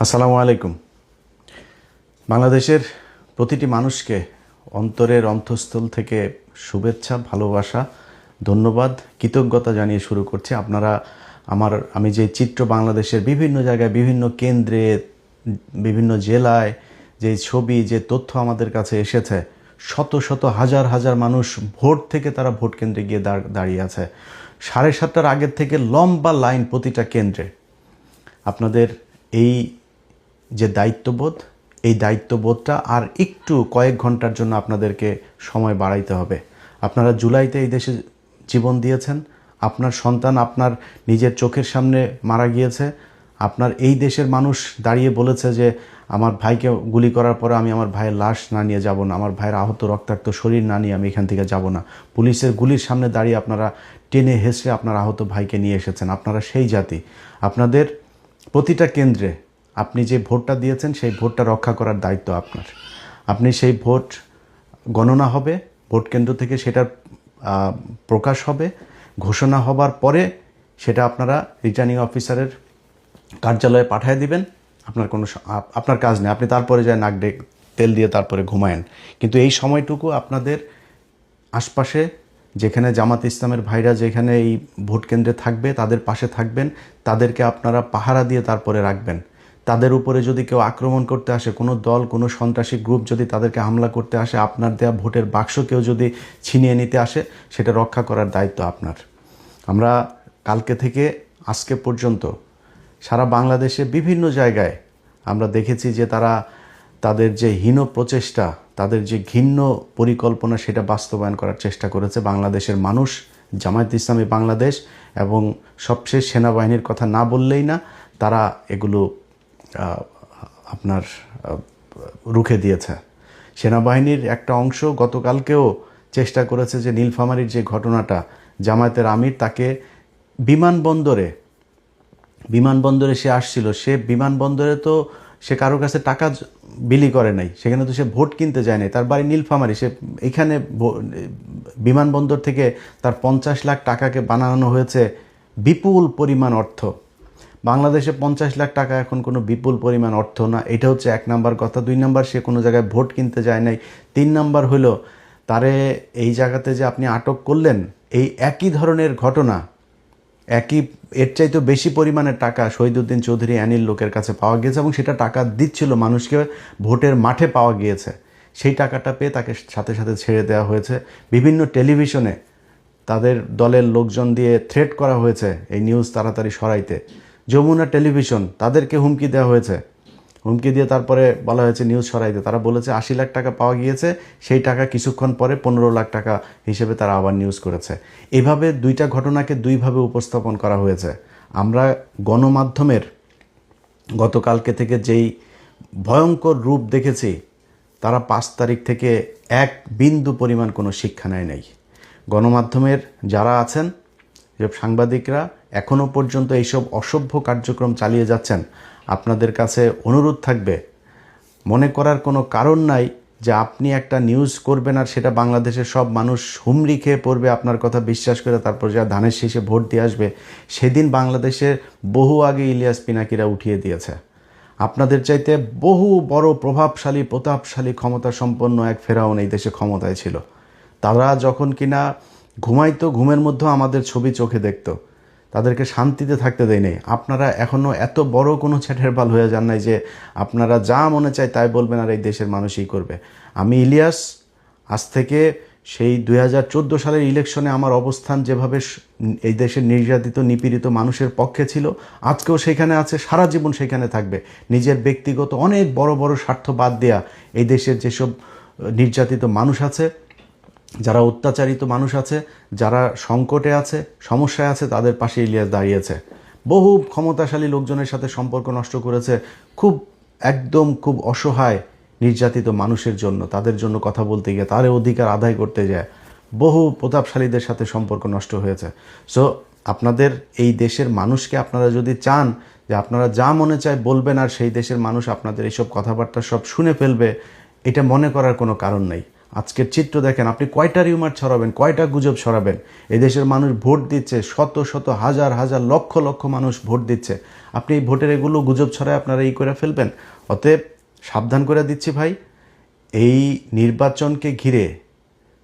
আসসালামু আলাইকুম। বাংলাদেশের প্রতিটি মানুষকে অন্তরের অন্তঃস্থল থেকে শুভেচ্ছা, ভালোবাসা, ধন্যবাদ, কৃতজ্ঞতা জানিয়ে শুরু করছি। আমি যে চিত্র বাংলাদেশের বিভিন্ন জায়গায়, বিভিন্ন কেন্দ্রে, বিভিন্ন জেলায় যে ছবি, যে তথ্য আমাদের কাছে এসেছে, শত শত হাজার হাজার মানুষ ভোট থেকে তারা ভোট কেন্দ্রে গিয়ে দাঁড়িয়ে আছে। 7:30টার আগের থেকে লম্বা লাইন প্রতিটা কেন্দ্রে। আপনাদের এই যে দায়িত্ববোধ, এই দায়িত্ববোধটা আর একটু কয়েক ঘন্টার জন্য আপনাদেরকে সময় বাড়াইতে হবে। আপনারা জুলাইতে এই দেশে জীবন দিয়েছেন, আপনার সন্তান আপনার নিজের চোখের সামনে মারা গিয়েছে, আপনার এই দেশের মানুষ দাঁড়িয়ে বলেছে যে আমার ভাইকে গুলি করার পরে আমি আমার ভাইয়ের লাশ না নিয়ে যাব না, আমার ভাইয়ের আহত রক্তাক্ত শরীর না নিয়ে আমি এখান থেকে যাব না। পুলিশের গুলির সামনে দাঁড়িয়ে আপনারা টেনে হেসে আপনার আহত ভাইকে নিয়ে এসেছেন। আপনারা সেই জাতি। আপনাদের প্রতিটা কেন্দ্রে আপনি যে ভোটটা দিয়েছেন সেই ভোটটা রক্ষা করার দায়িত্ব আপনার। আপনি সেই ভোট গণনা হবে, ভোট কেন্দ্র থেকে সেটার প্রকাশ হবে, ঘোষণা হবার পরে সেটা আপনারা রিটার্নিং অফিসারের কার্যালয়ে পাঠিয়ে দিবেন। আপনার কাজ নেই, আপনি তারপরে যায় নাক ডেক তেল দিয়ে তারপরে ঘুমায়েন। কিন্তু এই সময়টুকু আপনাদের আশপাশে যেখানে জামাত ইসলামের ভাইরা যেখানে এই ভোট কেন্দ্রে থাকবে তাদের পাশে থাকবেন, তাদেরকে আপনারা পাহারা দিয়ে তারপরে রাখবেন। তাদের উপরে যদি কেউ আক্রমণ করতে আসে, কোনো দল, কোনো সন্ত্রাসী গ্রুপ যদি তাদেরকে হামলা করতে আসে, আপনার দেয়া ভোটের বাক্স কেউ যদি ছিনিয়ে নিতে আসে, সেটা রক্ষা করার দায়িত্ব আপনার। আমরা কালকে থেকে আজকে পর্যন্ত সারা বাংলাদেশে বিভিন্ন জায়গায় আমরা দেখেছি যে তারা তাদের যে হীন প্রচেষ্টা, তাদের যে ঘৃণ্য পরিকল্পনা, সেটা বাস্তবায়ন করার চেষ্টা করেছে বাংলাদেশের মানুষ, জামায়াত ইসলামী বাংলাদেশ এবং সবশেষ সেনাবাহিনীর কথা না বললেই না। তারা এগুলো রুখে দিয়েছে। সেনাবাহিনীর একটা অংশ গতকালকেও চেষ্টা করেছে যে নীলফামারীর যে ঘটনাটা, জামায়াতের আমির তাকে বিমানবন্দরে সে আসছিল, সে বিমানবন্দরে তো সে কারোর কাছে টাকা বিলি করে নাই, সেখানে তো সে ভোট কিনতে যায় নাই, তার বাড়ি নীলফামারী, সে এখানে বিমানবন্দর থেকে তার 50 লাখ টাকাকে বানানো হয়েছে বিপুল পরিমাণ অর্থ। বাংলাদেশে 50 লাখ টাকা এখন কোনো বিপুল পরিমাণ অর্থ না। এটা হচ্ছে 1 নাম্বার কথা। 2 নাম্বার, সে কোনো জায়গায় ভোট কিনতে যায় নাই। 3 নাম্বার হলো তারে এই জায়গাতে যে আপনি আটক করলেন, এই একই ধরনের ঘটনা, এর চাইতে বেশি পরিমাণের টাকা শহীদউদ্দিন চৌধুরী অ্যানির লোকের কাছে পাওয়া গিয়েছে এবং সেটা টাকা দিচ্ছিল মানুষকে, ভোটের মাঠে পাওয়া গিয়েছে। সেই টাকাটা পেয়ে তাকে সাথে সাথে ছেড়ে দেওয়া হয়েছে। বিভিন্ন টেলিভিশনে তাদের দলের লোকজন দিয়ে থ্রেট করা হয়েছে এই নিউজ তাড়াতাড়ি সরাইতে। যমুনা টেলিভিশন, তাদেরকে হুমকি দেওয়া হয়েছে, হুমকি দিয়ে তারপরে বলা হয়েছে নিউজ সরাইতে। তারা বলেছে 80 লাখ টাকা পাওয়া গিয়েছে, সেই টাকা কিছুক্ষণ পরে 15 লাখ টাকা হিসেবে তারা আবার নিউজ করেছে। এভাবে দুইটা ঘটনাকে দুইভাবে উপস্থাপন করা হয়েছে। আমরা গণমাধ্যমের গতকালকে থেকে যেই ভয়ঙ্কর রূপ দেখেছি, তারা 5 তারিখ থেকে এক বিন্দু পরিমাণ কোনো শিক্ষা নেয় নাই। গণমাধ্যমের যারা আছেন, যে সাংবাদিকরা এখনও পর্যন্ত এইসব অসভ্য কার্যক্রম চালিয়ে যাচ্ছেন, আপনাদের কাছে অনুরোধ থাকবে, মনে করার কোনো কারণ নাই যে আপনি একটা নিউজ করবেন আর সেটা বাংলাদেশের সব মানুষ হুমড়ি খেয়ে পড়বে আপনার কথা বিশ্বাস করে, তারপর যা ধানের শীষে ভোট দিয়ে আসবে। সেদিন বাংলাদেশের বহু আগে ইলিয়াস পিনাকিরা উঠিয়ে দিয়েছে। আপনাদের চাইতে বহু বড় প্রভাবশালী, প্রতাপশালী, ক্ষমতা সম্পন্ন এক ফেরাউন এই দেশে ক্ষমতায় ছিল। তারা যখন কিনা ঘুমাইতো, ঘুমের মধ্যেও আমাদের ছবি চোখে দেখতো, তাদেরকে শান্তিতে থাকতে দেয় নাই। আপনারা এখনও এত বড় কোনো ছেটের বাল হয়ে যান নাই যে আপনারা যা মনে চায় তাই বলবেন আর এই দেশের মানুষই করবে। আমি ইলিয়াস, আজ থেকে সেই 2014 সালের ইলেকশনে আমার অবস্থান যেভাবে এই দেশের নির্যাতিত, নিপীড়িত মানুষের পক্ষে ছিল, আজকেও সেখানে আছে, সারা জীবন সেখানে থাকবে। নিজের ব্যক্তিগত অনেক বড় বড় স্বার্থ বাদ দেয়া এই দেশের যেসব নির্যাতিত মানুষ আছে, যারা অত্যাচারিত মানুষ আছে, যারা সংকটে আছে, সমস্যায় আছে, তাদের পাশে ইলিয়াস দাঁড়িয়েছে। বহু ক্ষমতাশালী লোকজনের সাথে সম্পর্ক নষ্ট করেছে, খুব অসহায় নির্যাতিত মানুষের জন্য, তাদের জন্য কথা বলতে গিয়ে, তার অধিকার আদায় করতে যায় বহু প্রতাপশালীদের সাথে সম্পর্ক নষ্ট হয়েছে। সো আপনাদের এই দেশের মানুষকে আপনারা যদি চান যে আপনারা যা মনে চায় বলবেন আর সেই দেশের মানুষ আপনাদের এইসব কথাবার্তা সব শুনে ফেলবে, এটা মনে করার কোনো কারণ নেই। আজকের চিত্র দেখেন, আপনি কয়টা রিউমার ছড়াবেন, কয়টা গুজব ছড়াবেন? এই দেশের মানুষ ভোট দিচ্ছে, শত শত হাজার হাজার লক্ষ লক্ষ মানুষ ভোট দিচ্ছে, আপনি এই ভোটের এগুলো গুজব ছড়ায় আপনারা এই করে ফেলবেন। অতএব সাবধান করে দিচ্ছি ভাই, এই নির্বাচনকে ঘিরে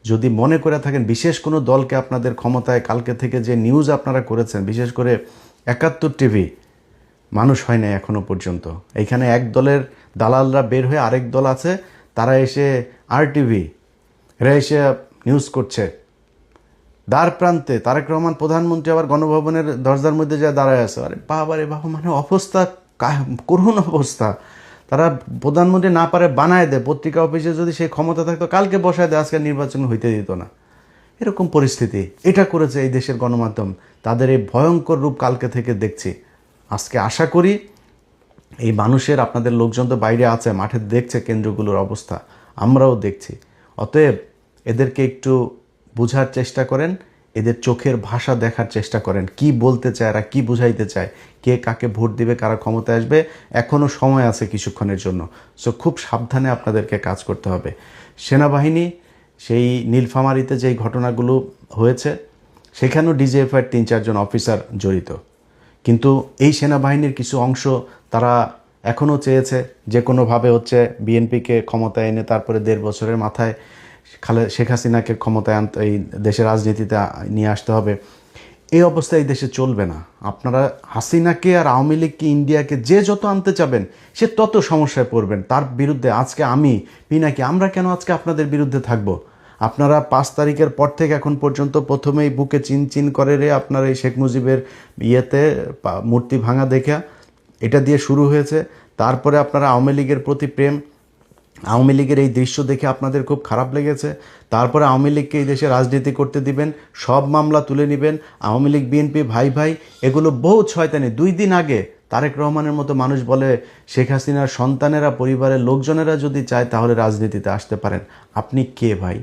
যদি মনে করে থাকেন বিশেষ কোনো দলকে আপনাদের ক্ষমতায়, কালকে থেকে যে নিউজ আপনারা করেছেন, বিশেষ করে ৭১ টিভি, মানুষ হয় না এখনো পর্যন্ত। এইখানে এক দলের দালালরা বের হয়ে আরেক দল আছে, তারা এসে RTV, এরা এসে নিউজ করছে। দ্বার প্রান্তে তারেক রহমান প্রধানমন্ত্রী আবার গণভবনের দরজার মধ্যে যায় দাঁড়ায় আছে। আরে বাবা রে বাবা, মানে অবস্থা করুণ অবস্থা। তারা প্রধানমন্ত্রী না পারে বানায় দেয়, পত্রিকা অফিসে যদি সেই ক্ষমতা থাকতো কালকে বসায় দেয়, আজকে নির্বাচন হইতে দিত না। এরকম পরিস্থিতি এটা করেছে এই দেশের গণমাধ্যম। তাদের এই ভয়ঙ্কর রূপ কালকে থেকে দেখছি। আজকে আশা করি এই মানুষের, আপনাদের লোকজন তো বাইরে আছে, মাঠে দেখছে কেন্দ্রগুলোর অবস্থা, আমরাও দেখছি। অতএব এদেরকে একটু বোঝার চেষ্টা করেন, এদের চোখের ভাষা দেখার চেষ্টা করেন, কি বলতে চায় এরা, কি বুঝাইতে চায়, কে কাকে ভোট দিবে, কারা ক্ষমতায় আসবে, এখনও সময় আছে কিছুক্ষণের জন্য। সো খুব সাবধানে আপনাদেরকে কাজ করতে হবে। সেনাবাহিনী সেই নীলফামারীতে যেই ঘটনাগুলো হয়েছে, সেখানেও DGFIর ৩-৪ জন অফিসার জড়িত, কিন্তু এই সেনাবাহিনীর কিছু অংশ তারা এখনও চেয়েছে যে কোনোভাবে হচ্ছে বিএনপিকে ক্ষমতায় এনে তারপরে ১.৫ বছরের মাথায় শেখ হাসিনাকে ক্ষমতায় আনতে, এই দেশের রাজনীতিতে নিয়ে আসতে হবে। এই অবস্থা এই দেশে চলবে না। আপনারা হাসিনাকে আর আওয়ামী লীগকে, ইন্ডিয়াকে যে যত আনতে চাবেন, সে তত সমস্যায় পড়বেন। তার বিরুদ্ধে আজকে আমি পিনাকি, আমরা কেন আজকে আপনাদের বিরুদ্ধে থাকব? আপনারা ৫ তারিখের পর থেকে এখন পর্যন্ত প্রথমেই বুকে চিন করে রে আপনার এই শেখ মুজিবের ইয়েতে মূর্তি ভাঙা দেখা, এটা দিয়ে শুরু হয়েছে। তারপরে আপনারা আওয়ামী লীগের প্রতি প্রেম, আওয়ামী লীগের এই দৃশ্য দেখে আপনাদের খুব খারাপ লেগেছে। তারপরে আওয়ামী লীগকে এই দেশে রাজনীতি করতে দিবেন, সব মামলা তুলে নেবেন, আওয়ামী লীগ বিএনপি ভাই ভাই, এগুলো বহু শয়তানি। 2 দিন আগে তারেক রহমানের মতো মানুষ বলে শেখ হাসিনার সন্তানেরা, পরিবারের লোকজনেরা যদি চায় তাহলে রাজনীতিতে আসতে পারেন। আপনি কে ভাই?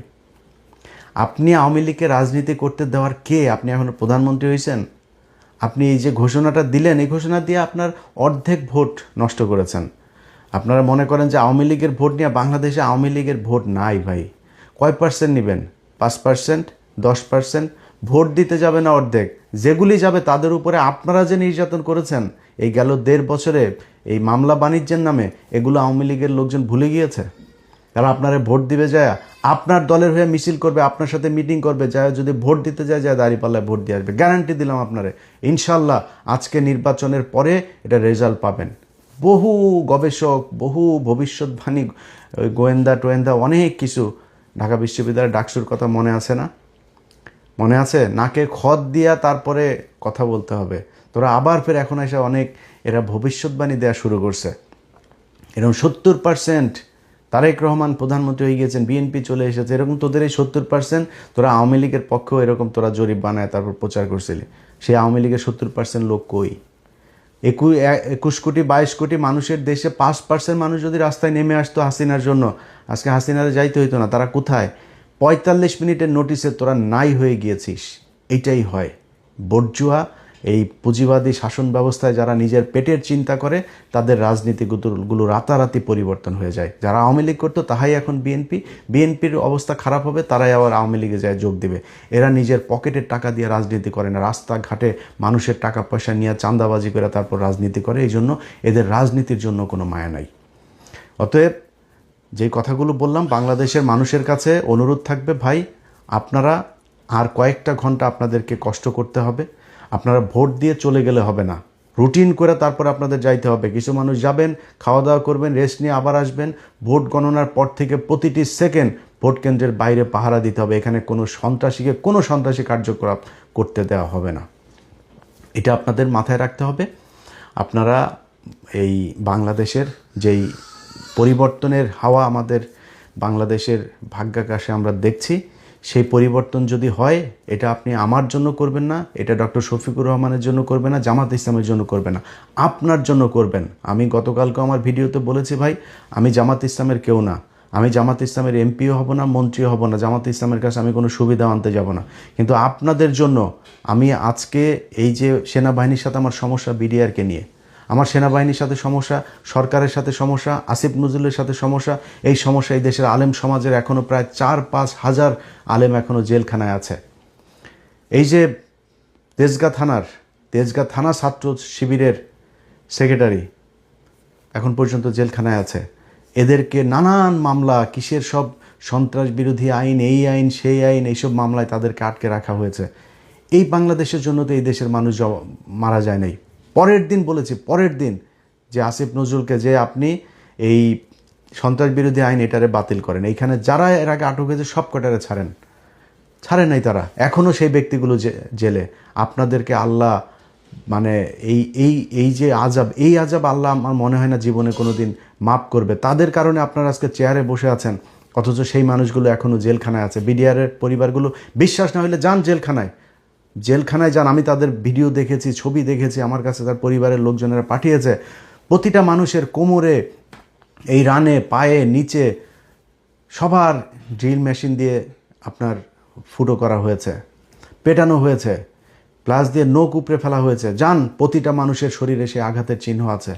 আপনি আওয়ামী লীগকে রাজনীতি করতে দেওয়ার কে? আপনি এখন প্রধানমন্ত্রী হয়েছেন, আপনি এই যে ঘোষণাটা দিলেন, এই ঘোষণা দিয়ে আপনার অর্ধেক ভোট নষ্ট করেছেন। আপনারা মনে করেন যে আওয়ামী লীগের ভোট নিয়ে, বাংলাদেশে আওয়ামী লীগের ভোট নাই ভাই। কয় পার্সেন্ট নেবেন? 5%, 10%? ভোট দিতে যাবে না অর্ধেক। যেগুলি যাবে তাদের উপরে আপনারা যে নির্যাতন করেছেন এই গেল 1.5 বছরে, এই মামলা বাণিজ্যের নামে, এগুলো আওয়ামী লীগের লোকজন ভুলে গিয়েছে। তারা আপনারা ভোট দিবে যায়, আপনার দলের হয়ে মিছিল করবে, আপনার সাথে মিটিং করবে, যায় যদি ভোট দিতে যায় দাঁড়িপাল্লায় ভোট দিয়ে আসবে। গ্যারান্টি দিলাম আপনারে, ইনশাল্লাহ আজকে নির্বাচনের পরে এটা রেজাল্ট পাবেন। বহু গবেষক, বহু ভবিষ্যৎবাণী, গোয়েন্দা টোয়েন্দা, অনেক কিছু, ঢাকা বিশ্ববিদ্যালয়ের ডাকসুর কথা মনে আছে না? মনে আছে? নাকে খত দিয়া তারপরে কথা বলতে হবে। তোরা আবার ফের এখন এসে অনেক এরা ভবিষ্যৎবাণী দেওয়া শুরু করছে। এরকম 70% তারেক রহমান প্রধানমন্ত্রী হয়ে গিয়েছেন, বিএনপি চলে এসেছে, এরকম তোদের এই 70% তোরা আওয়ামী লীগের পক্ষেও এরকম তোরা জরিপ বানায় তারপর প্রচার করছিলি। সেই আওয়ামী লীগের 70% লোক কই? 21 কোটি 22 কোটি মানুষের দেশে 5% মানুষ যদি রাস্তায় নেমে আসতো হাসিনার জন্য, আজকে হাসিনারে যাইতে হইতো না। তারা কোথায়? 45 মিনিটের নোটিসে তোরা নাই হয়ে গিয়েছিস। এইটাই হয় বর্জুয়া। এই পুঁজিবাদী শাসন ব্যবস্থায় যারা নিজের পেটের চিন্তা করে, তাদের রাজনীতিগুলো রাতারাতি পরিবর্তন হয়ে যায়। যারা আওয়ামী লীগ করতো তাহাই এখন বিএনপির অবস্থা খারাপ হবে, তারাই আবার আওয়ামী লীগে যায় যোগ দিবে। এরা নিজের পকেটের টাকা দিয়ে রাজনীতি করে না, রাস্তাঘাটে মানুষের টাকা পয়সা নিয়ে চাঁদাবাজি করে তারপর রাজনীতি করে। এই জন্য এদের রাজনীতির জন্য কোনো মায়া নাই। অতএব যে কথাগুলো বললাম, বাংলাদেশের মানুষের কাছে অনুরোধ থাকবে, ভাই আপনারা আর কয়েকটা ঘন্টা আপনাদেরকে কষ্ট করতে হবে। আপনারা ভোট দিয়ে চলে গেলে হবে না, রুটিন করে তারপর আপনাদের যাইতে হবে। কিছু মানুষ যাবেন, খাওয়া দাওয়া করবেন, রেস্ট নিয়ে আবার আসবেন। ভোট গণনার পর থেকে প্রতিটি সেকেন্ড ভোট কেন্দ্রের বাইরে পাহারা দিতে হবে। এখানে কোনো সন্ত্রাসী কার্যকলাপ করতে দেওয়া হবে না। এটা আপনাদের মাথায় রাখতে হবে। আপনারা এই বাংলাদেশের যেই পরিবর্তনের হাওয়া আমাদের বাংলাদেশের ভাগ্যাকাশে আমরা দেখছি, সেই পরিবর্তন যদি হয়, এটা আপনি আমার জন্য করবেন না, এটা ডক্টর শফিকুর রহমানের জন্য করবেন না, জামাত ইসলামের জন্য করবেন না, আপনার জন্য করবেন। আমি গতকালকে আমার ভিডিওতে বলেছি, ভাই আমি জামাত ইসলামের কেউ না, আমি জামাত ইসলামের এমপিও হব না, মন্ত্রীও হব না, জামাত ইসলামের কাছে আমি কোনো সুবিধা আনতে যাব না। কিন্তু আপনাদের জন্য আমি আজকে এই যে সেনাবাহিনীর সাথে আমার সমস্যা, বিডিআরকে নিয়ে, আমার সেনাবাহিনীর সাথে সমস্যা, সরকারের সাথে সমস্যা, আসিফ নজরুলের সাথে সমস্যা। এই সমস্যা এই দেশের আলেম সমাজের এখনও প্রায় 4-5 হাজার আলেম এখনও জেলখানায় আছে। এই যে তেজগাঁ থানা ছাত্র শিবিরের সেক্রেটারি এখন পর্যন্ত জেলখানায় আছে। এদেরকে নানান মামলা, কিসের সব সন্ত্রাস বিরোধী আইন, এই আইন সেই আইন, এইসব মামলায় তাদেরকে আটকে রাখা হয়েছে। এই বাংলাদেশের জন্য তো এই দেশের মানুষ মারা যায় নাই। পরের দিন যে আসিফ নজরুলকে যে আপনি এই সন্ত্রাস বিরোধী আইন এটারে বাতিল করেন, এইখানে যারা এর আগে আটক হয়েছে সব কটারে ছাড়েন নাই তারা, এখনও সেই ব্যক্তিগুলো জেলে। আপনাদেরকে আল্লাহ মানে এই যে আজাব আল্লাহ আমার মনে হয় না জীবনে কোনো দিন মাফ করবে। তাদের কারণে আপনারা আজকে চেয়ারে বসে আছেন, অথচ সেই মানুষগুলো এখনও জেলখানায় আছে। বিডিআরের পরিবারগুলো বিশ্বাস না হলে যান জেলখানায় যান। আমি তাদের ভিডিও দেখেছি, ছবি দেখেছি, আমার কাছে তার পরিবারের লোকজনেরা পাঠিয়েছে। প্রতিটা মানুষের কোমরে, এই রানে, পায়ে, নিচে সবার ড্রিল মেশিন দিয়ে আপনার ফুটো করা হয়েছে, পেটানো হয়েছে, প্লাস দিয়ে নখ উপড়ে ফেলা হয়েছে। যান, প্রতিটা মানুষের শরীরে সে আঘাতের চিহ্ন আছে।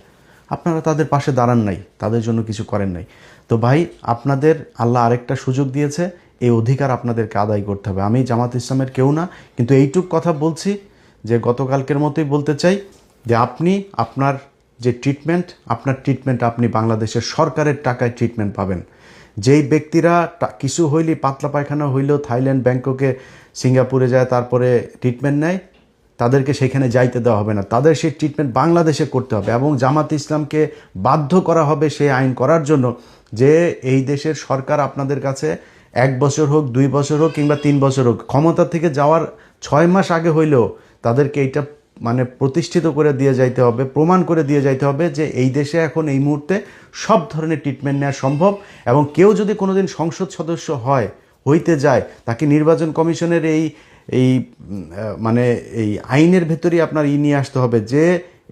আপনারা তাদের পাশে দাঁড়ান নাই, তাদের জন্য কিছু করেন নাই। তো ভাই, আপনাদের আল্লাহ আরেকটা সুযোগ দিয়েছে, এই অধিকার আপনাদেরকে আদায় করতে হবে। আমি জামাত ইসলামের কেউ না, কিন্তু এইটুক কথা বলছি যে গতকালকের মতোই বলতে চাই যে আপনি আপনার যে ট্রিটমেন্ট আপনি বাংলাদেশের সরকারের টাকায় ট্রিটমেন্ট পাবেন। যেই ব্যক্তিরা কিছু হইলে, পাতলা পায়খানা হইলেও থাইল্যান্ড, ব্যাংককে, সিঙ্গাপুরে যায় তারপরে ট্রিটমেন্ট নেয়, তাদেরকে সেখানে যাইতে দেওয়া হবে না। তাদের সেই ট্রিটমেন্ট বাংলাদেশে করতে হবে এবং জামাত ইসলামকে বাধ্য করা হবে সেই আইন করার জন্য যে এই দেশের সরকার আপনাদের কাছে 1 বছর হোক, 2 বছর হোক কিংবা 3 বছর হোক, ক্ষমতা থেকে যাওয়ার 6 মাস আগে হইলেও তাদেরকে এইটা মানে প্রতিষ্ঠিত করে দিয়ে যাইতে হবে, প্রমাণ করে দিয়ে যাইতে হবে যে এই দেশে এখন এই মুহূর্তে সব ধরনের ট্রিটমেন্ট নেওয়া সম্ভব। এবং কেউ যদি কোনোদিন সংসদ সদস্য হইতে যায়, তাকে নির্বাচন কমিশনের এই মানে এই আইনের ভেতরেই আপনার নিয়ে আসতে হবে যে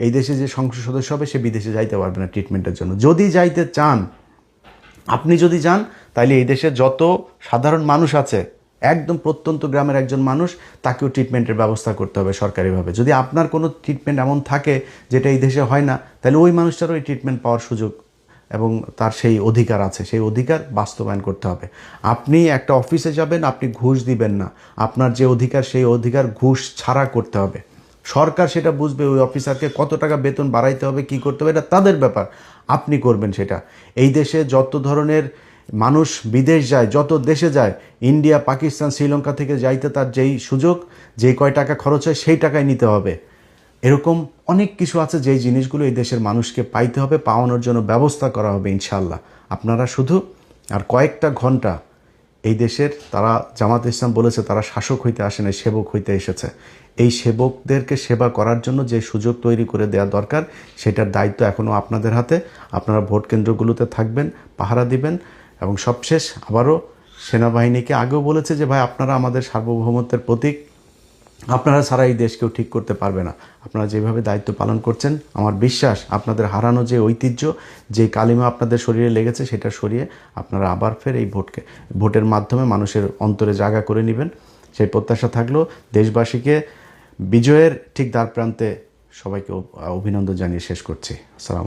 এই দেশে যে সংসদ সদস্য হবে সে বিদেশে যাইতে পারবে না ট্রিটমেন্টের জন্য। যদি যাইতে চান, আপনি যদি যান, তাহলে এই দেশে যত সাধারণ মানুষ আছে, একদম প্রত্যন্ত গ্রামের একজন মানুষ, তাকেও ট্রিটমেন্টের ব্যবস্থা করতে হবে সরকারিভাবে। যদি আপনার কোনো ট্রিটমেন্ট এমন থাকে যেটা এই দেশে হয় না, তাহলে ওই মানুষটারও এই ট্রিটমেন্ট পাওয়ার সুযোগ এবং তার সেই অধিকার আছে, সেই অধিকার বাস্তবায়ন করতে হবে। আপনি একটা অফিসে যাবেন, আপনি ঘুষ দিবেন না, আপনার যে অধিকার সেই অধিকার ঘুষ ছাড়া করতে হবে। সরকার সেটা বুঝবে, ওই অফিসারকে কত টাকা বেতন বাড়াইতে হবে, কি করতে হবে, এটা তাদের ব্যাপার, আপনি করবেন সেটা। এই দেশে যত ধরনের মানুষ বিদেশ যায়, যত দেশে যায়, ইন্ডিয়া, পাকিস্তান, শ্রীলঙ্কা থেকে যাইতে তার যেই সুযোগ, যেই কয় টাকা খরচ হয় সেই টাকায় নিতে হবে। এরকম অনেক কিছু আছে যেই জিনিসগুলো এই দেশের মানুষকে পাইতে হবে, পাওয়ানোর জন্য ব্যবস্থা করা হবে ইনশাল্লাহ। আপনারা শুধু আর কয়েকটা ঘন্টা এই দেশের, তারা জামাত ইসলাম বলেছে তারা শাসক হইতে আসে না, সেবক হইতে এসেছে। এই সেবকদেরকে সেবা করার জন্য যে সুযোগ তৈরি করে দেওয়া দরকার, সেটার দায়িত্ব এখনও আপনাদের হাতে। আপনারা ভোট কেন্দ্রগুলোতে থাকবেন, পাহারা দিবেন। এবং সবশেষ আবারও সেনাবাহিনীকে আগেও বলেছে যে ভাই, আপনারা আমাদের সার্বভৌমত্বের প্রতীক, আপনারা ছাড়া এই দেশ কেউ ঠিক করতে পারবে না। আপনারা যেভাবে দায়িত্ব পালন করছেন, আমার বিশ্বাস আপনাদের হারানো যে ঐতিহ্য, যে কালিমা আপনাদের শরীরে লেগেছে, সেটা সরিয়ে আপনারা আবার ফের এই ভোটের মাধ্যমে মানুষের অন্তরে জায়গা করে নেবেন, সেই প্রত্যাশা থাকলো। দেশবাসীকে বিজয়ের ঠিক দ্বার প্রান্তে সবাইকে অভিনন্দন জানিয়ে শেষ করছি। আসসালাম।